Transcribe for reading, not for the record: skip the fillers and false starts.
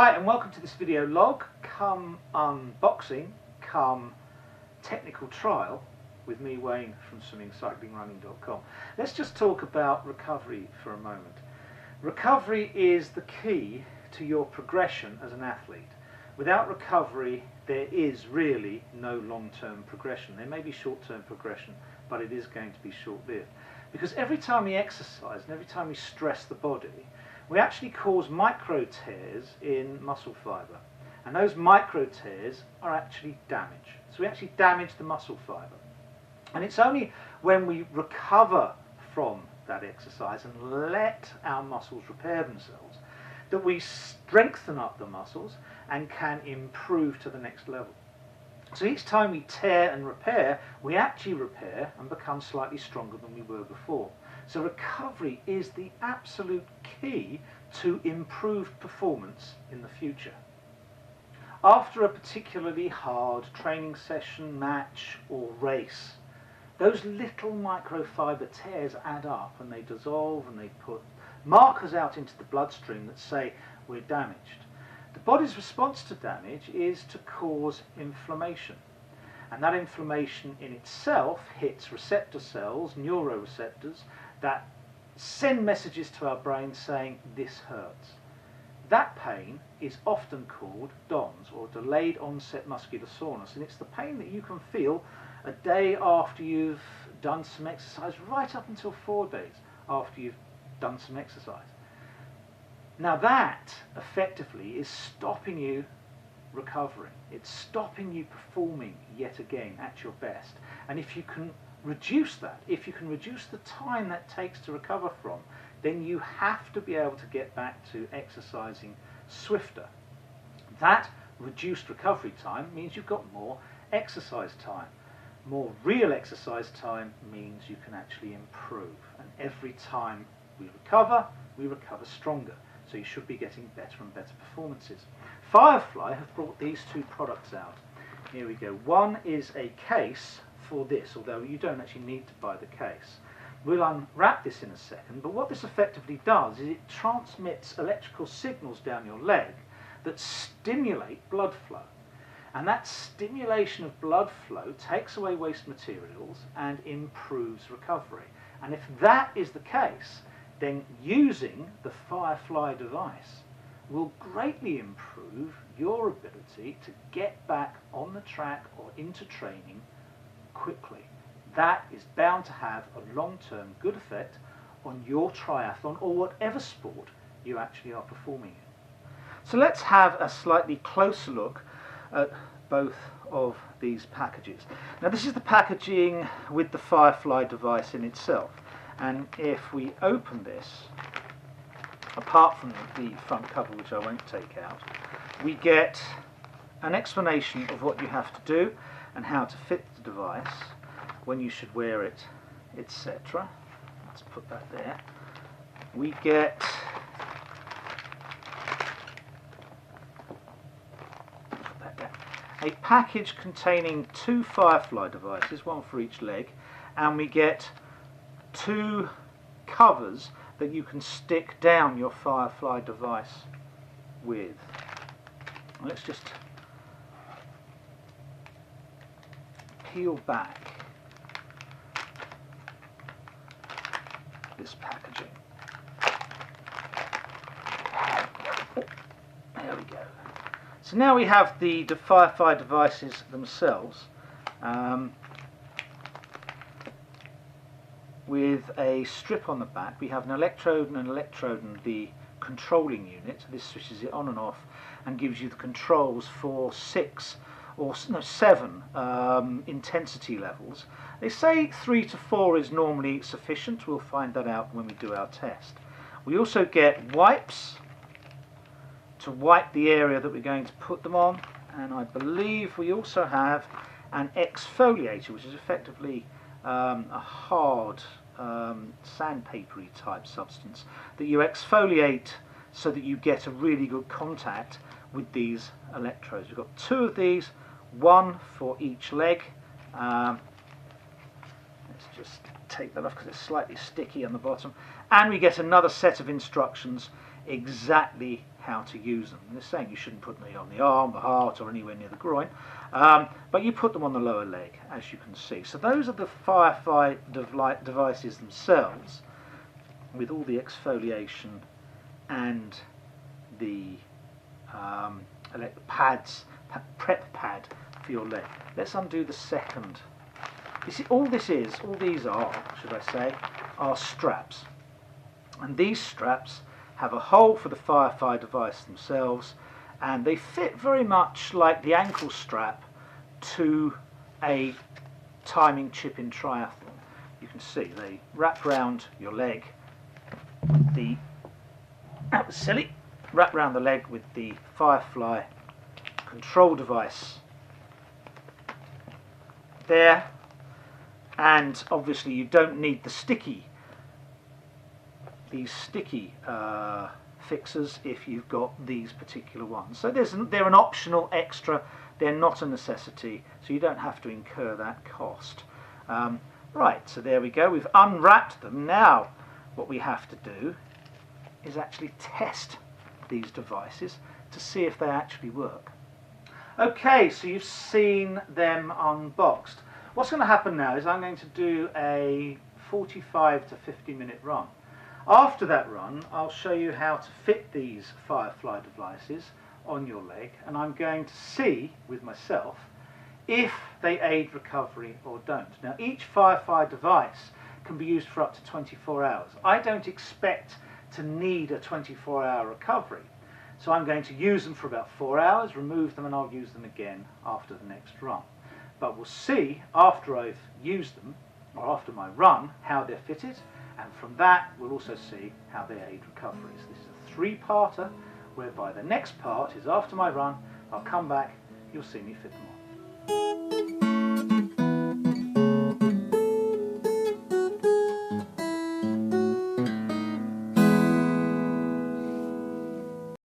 Hi and welcome to this video log, come unboxing, come technical trial with me, Wayne from swimmingcyclingrunning.com. Let's just talk about recovery for a moment. Recovery is the key to your progression as an athlete. Without recovery there is really no long-term progression. There may be short-term progression, but it is going to be short-lived. Because every time we exercise and every time we stress the body, we actually cause micro tears in muscle fibre, and those micro tears are actually damage. So we actually damage the muscle fibre, and it's only when we recover from that exercise and let our muscles repair themselves that we strengthen up the muscles and can improve to the next level. So each time we tear and repair, we actually repair and become slightly stronger than we were before. So recovery is the absolute key to improved performance in the future. After a particularly hard training session, match or race, those little microfiber tears add up and they dissolve and they put markers out into the bloodstream that say we're damaged. The body's response to damage is to cause inflammation, and that inflammation in itself hits receptor cells, neuroreceptors, that send messages to our brain saying this hurts. That pain is often called DONS, or delayed onset muscular soreness, and it's the pain that you can feel a day after you've done some exercise, right up until 4 days after you've done some exercise. Now that effectively is stopping you recovering. It's stopping you performing yet again at your best. And if you can reduce that, if you can reduce the time that takes to recover from, then you have to be able to get back to exercising swifter. That reduced recovery time means you've got more exercise time. More real exercise time means you can actually improve. And every time we recover stronger. So you should be getting better and better performances. Firefly have brought these two products out. Here we go. One is a case for this, although you don't actually need to buy the case. We'll unwrap this in a second, but what this effectively does is it transmits electrical signals down your leg that stimulate blood flow. And that stimulation of blood flow takes away waste materials and improves recovery. And if that is the case, then using the Firefly device will greatly improve your ability to get back on the track or into training quickly. That is bound to have a long-term good effect on your triathlon or whatever sport you actually are performing in. So let's have a slightly closer look at both of these packages. Now this is the packaging with the Firefly device in itself. And if we open this, apart from the front cover, which I won't take out, we get an explanation of what you have to do and how to fit the device, when you should wear it, etc. Let's put that there. We get a package containing 2 Firefly devices, one for each leg, and we get 2 covers that you can stick down your Firefly device with. Let's just peel back this packaging. There we go. So now we have the Firefly devices themselves. With a strip on the back. We have an electrode and the controlling unit. This switches it on and off and gives you the controls for 7 intensity levels. They say 3 to 4 is normally sufficient. We'll find that out when we do our test. We also get wipes to wipe the area that we're going to put them on, and I believe we also have an exfoliator, which is effectively a hard sandpapery type substance that you exfoliate so that you get a really good contact with these electrodes. We've got 2 of these, 1 for each leg. Let's just take that off because it's slightly sticky on the bottom, and we get another set of instructions exactly how to use them. They're saying you shouldn't put them on the arm, the heart, or anywhere near the groin, but you put them on the lower leg, as you can see. So those are the Firefly devices themselves, with all the exfoliation and the pads, prep pad for your leg. Let's undo the second. You see, all these are, should I say, are straps. And these straps have a hole for the Firefly device themselves, and they fit very much like the ankle strap to a timing chip in triathlon. You can see they wrap round your leg with the, that was silly, wrap round the leg with the Firefly control device there, and obviously you don't need the sticky fixers if you've got these particular ones. So they're an optional extra, they're not a necessity, so you don't have to incur that cost. Right, so there we go, we've unwrapped them. Now what we have to do is actually test these devices to see if they actually work. Okay, so you've seen them unboxed. What's going to happen now is I'm going to do a 45 to 50 minute run. After that run, I'll show you how to fit these Firefly devices on your leg, and I'm going to see with myself if they aid recovery or don't. Now, each Firefly device can be used for up to 24 hours. I don't expect to need a 24-hour recovery, so I'm going to use them for about 4 hours, remove them, and I'll use them again after the next run. But we'll see after I've used them, or after my run, how they're fitted, and from that we'll also see how they aid recoveries. This is a three-parter, whereby the next part is after my run. I'll come back, you'll see me fit them on.